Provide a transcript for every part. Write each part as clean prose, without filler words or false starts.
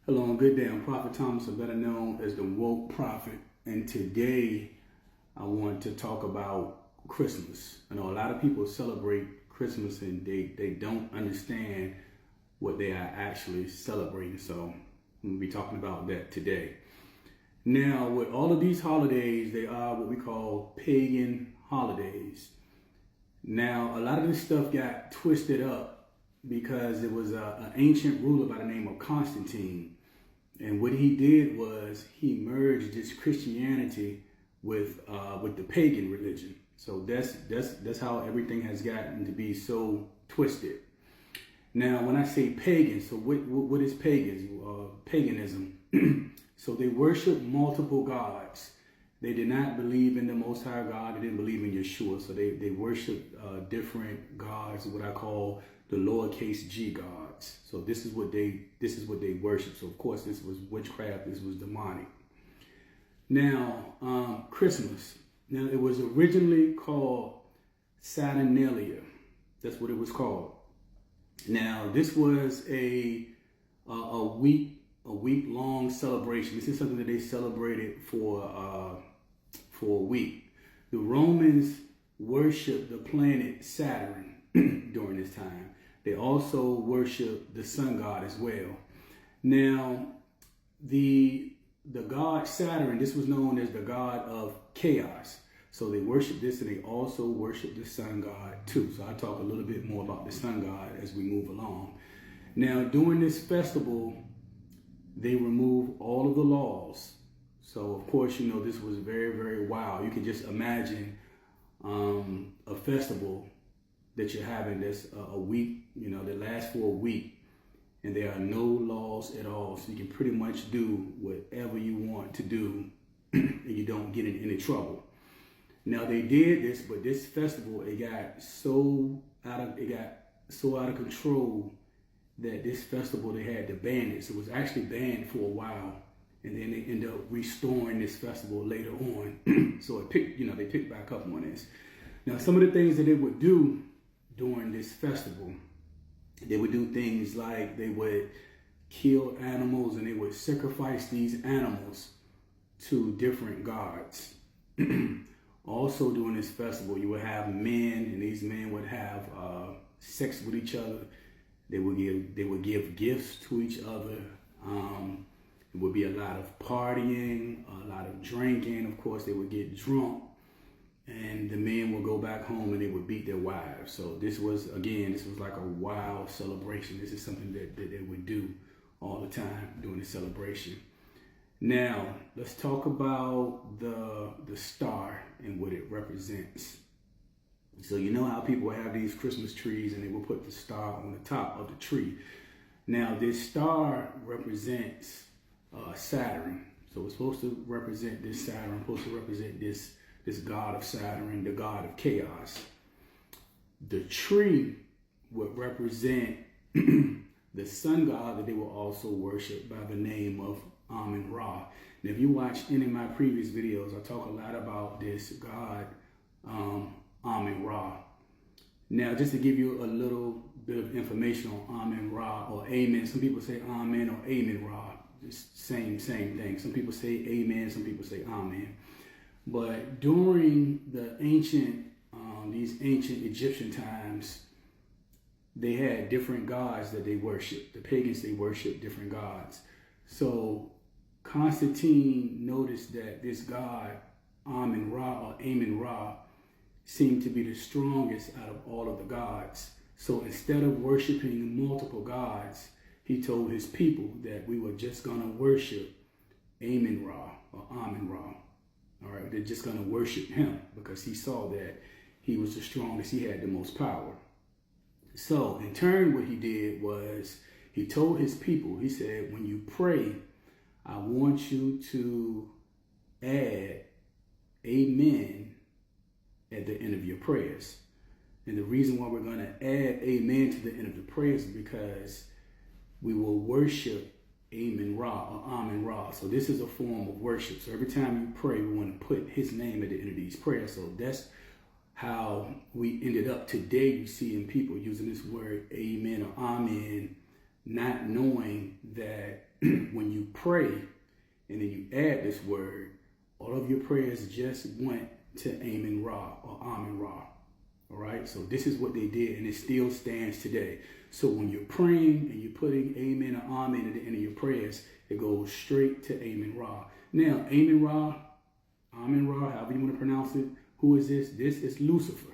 Hello and good day. I'm Prophet Thomas, or better known as the Woke Prophet. And today I want to talk about Christmas. I know a lot of people celebrate Christmas and they don't understand what they are actually celebrating. So I'm going to be talking about that today. Now, with all of these holidays, they are what we call pagan holidays. Now, a lot of this stuff got twisted up because it was an ancient ruler by the name of Constantine. And what he did was he merged this Christianity with the pagan religion. So that's how everything has gotten to be so twisted. Now, when I say pagan, so what is paganism? So they worship multiple gods. They did not believe in the Most High God. They didn't believe in Yeshua. So they worship different gods, what I call the lowercase g gods. So this is what they worship. So of course this was witchcraft. This was demonic. Now Christmas. Now it was originally called Saturnalia. That's what it was called. Now this was a week long celebration. This is something that they celebrated for a week. The Romans worshiped the planet Saturn during this time. They also worship the sun god as well. Now, the god Saturn, this was known as the god of chaos. So they worship this, and they also worship the sun god too. So I'll talk a little bit more about the sun god as we move along. Now, during this festival, they remove all of the laws. So of course, you know, this was very, very wild. You can just imagine a festival that you're having that's a week, you know, that lasts for a week, and there are no laws at all. So you can pretty much do whatever you want to do and you don't get in any trouble. Now they did this, but this festival, it got so out of control that this festival, they had to ban it. So it was actually banned for a while, and then they ended up restoring this festival later on. So they picked back up on this. Now, some of the things that they would do during this festival, they would do things like they would kill animals, and they would sacrifice these animals to different gods. Also during this festival, you would have men, and these men would have sex with each other. They would give gifts to each other. It would be a lot of partying, a lot of drinking. Of course, they would get drunk, and the men would go back home and they would beat their wives. So this was like a wild celebration. This is something that they would do all the time during the celebration. Now, let's talk about the star and what it represents. So you know how people have these Christmas trees and they will put the star on the top of the tree. Now this star represents Saturn. So it's supposed to represent this Saturn, supposed to represent this god of Saturn, the god of chaos. The tree would represent the sun god that they will also worship by the name of Amun-Ra. And if you watch any of my previous videos, I talk a lot about this god, Amun-Ra. Now, just to give you a little bit of information on Amun-Ra or Amen. Some people say Amen or Amun-Ra. Just same thing. Some people say Amen, some people say Amen. But during the these ancient Egyptian times, they had different gods that they worshiped. The pagans, they worshiped different gods. So Constantine noticed that this god, Amun-Ra or Amun-Ra, seemed to be the strongest out of all of the gods. So instead of worshiping multiple gods, he told his people that we were just going to worship Amun-Ra or Amun-Ra. All right, they're just going to worship him because he saw that he was the strongest, he had the most power. So in turn, what he did was he told his people, he said, when you pray, I want you to add amen at the end of your prayers. And the reason why we're going to add amen to the end of the prayers is because we will worship Amun-Ra or Amun-Ra. So this is a form of worship. So every time you pray, we want to put his name at the end of these prayers. So that's how we ended up today. You see in people using this word amen or amen, not knowing that when you pray and then you add this word, all of your prayers just went to Amen Ra or Amen Ra. All right, so this is what they did, and it still stands today. So when you're praying and you're putting Amen or Amen at the end of your prayers, it goes straight to Amen Ra. Now, Amen Ra, Amen Ra, however you want to pronounce it, who is this? This is Lucifer.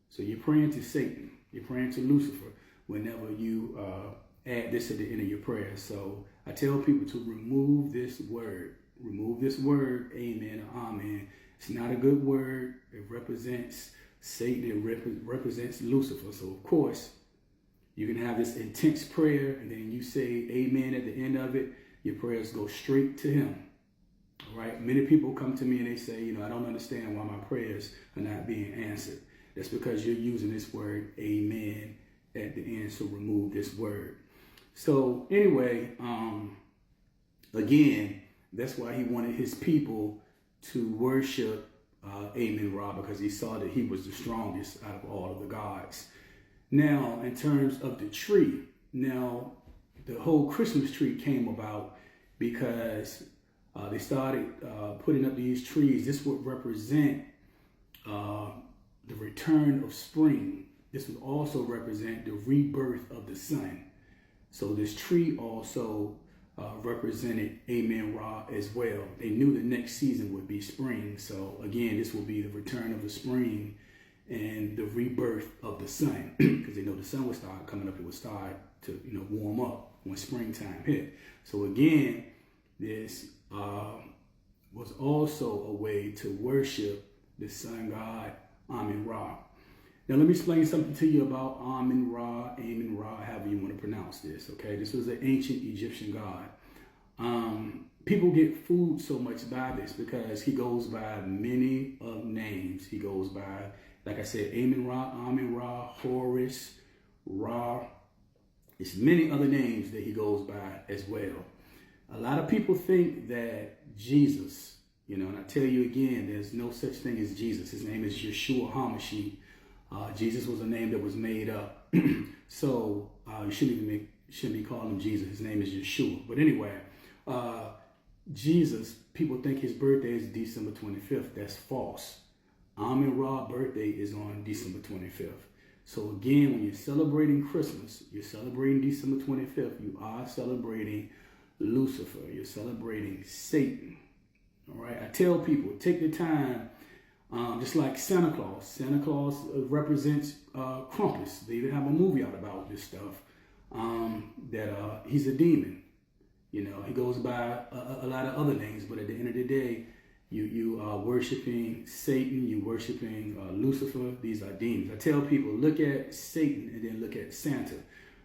So you're praying to Satan. You're praying to Lucifer whenever you add this at the end of your prayers. So I tell people to remove this word. Remove this word, Amen or Amen. It's not a good word. It represents Satan. It represents Lucifer. So, of course, you can have this intense prayer, and then you say Amen at the end of it. Your prayers go straight to him. All right. Many people come to me and they say, I don't understand why my prayers are not being answered. That's because you're using this word Amen at the end. So remove this word. So anyway, again, that's why he wanted his people to worship Amen Ra, because he saw that he was the strongest out of all of the gods. Now, in terms of the tree, now the whole Christmas tree came about because they started putting up these trees. This would represent the return of spring. This would also represent the rebirth of the sun. So this tree also represented Amen Ra as well. They knew the next season would be spring. So again, this will be the return of the spring and the rebirth of the sun, because they know the sun would start coming up. It would start to warm up when springtime hit. So again, this was also a way to worship the sun god Amen Ra. Now let me explain something to you about Amen Ra, however you want to pronounce this. Okay, this was an ancient Egyptian god. People get fooled so much by this because he goes by many of names. He goes by, like I said, Amen Ra, Horus, Ra. It's many other names that he goes by as well. A lot of people think that Jesus, and I tell you again, there's no such thing as Jesus. His name is Yeshua HaMashiach. Jesus was a name that was made up. So you shouldn't be calling him Jesus. His name is Yeshua. But anyway, Jesus, people think his birthday is December 25th. That's false. Amen Ra's birthday is on December 25th. So again, when you're celebrating Christmas, you're celebrating December 25th, you are celebrating Lucifer. You're celebrating Satan. All right. I tell people, take the time, just like Santa Claus. Santa Claus represents Krampus. They even have a movie out about this stuff, that he's a demon. He goes by a lot of other names, but at the end of the day, you are worshiping Satan, you worshiping Lucifer. These are demons. I tell people, look at Satan and then look at Santa.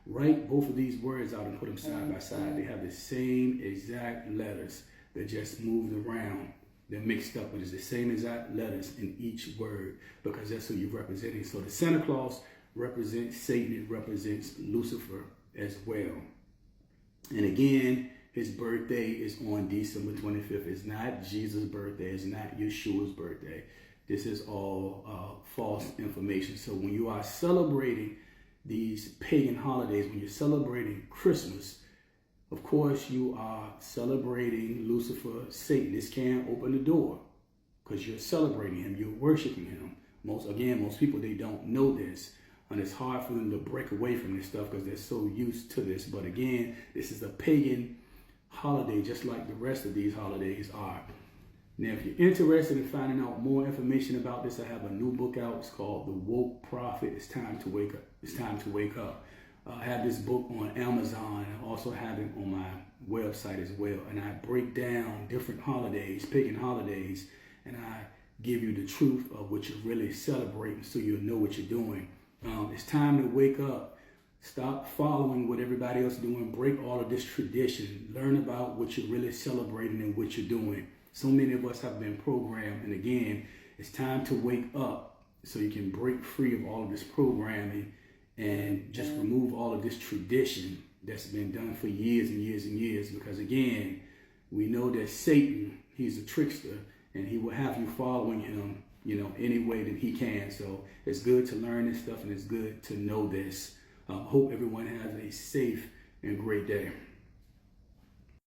Write both of these words out and put them side by side. They have the same exact letters. They're just moved around. They're mixed up, but it's the same exact letters in each word, because that's who you're representing. So the Santa Claus represents Satan. It represents Lucifer as well. And again, his birthday is on December 25th. It's not Jesus' birthday. It's not Yeshua's birthday. This is all false information. So when you are celebrating these pagan holidays, when you're celebrating Christmas, of course you are celebrating Lucifer, Satan. This can't open the door because you're celebrating him. You're worshiping him. Most people, they don't know this. And it's hard for them to break away from this stuff because they're so used to this. But again, this is a pagan holiday, just like the rest of these holidays are. Now, if you're interested in finding out more information about this, I have a new book out. It's called The Woke Prophet. It's time to wake up. It's time to wake up. I have this book on Amazon. I also have it on my website as well. And I break down different holidays, pagan holidays, and I give you the truth of what you're really celebrating so you'll know what you're doing. It's time to wake up. Stop following what everybody else is doing. Break all of this tradition. Learn about what you're really celebrating and what you're doing. So many of us have been programmed. And again, it's time to wake up so you can break free of all of this programming and just remove all of this tradition that's been done for years and years and years. Because again, we know that Satan, he's a trickster, and he will have you following him, any way that he can. So it's good to learn this stuff, and it's good to know this. Hope everyone has a safe and great day.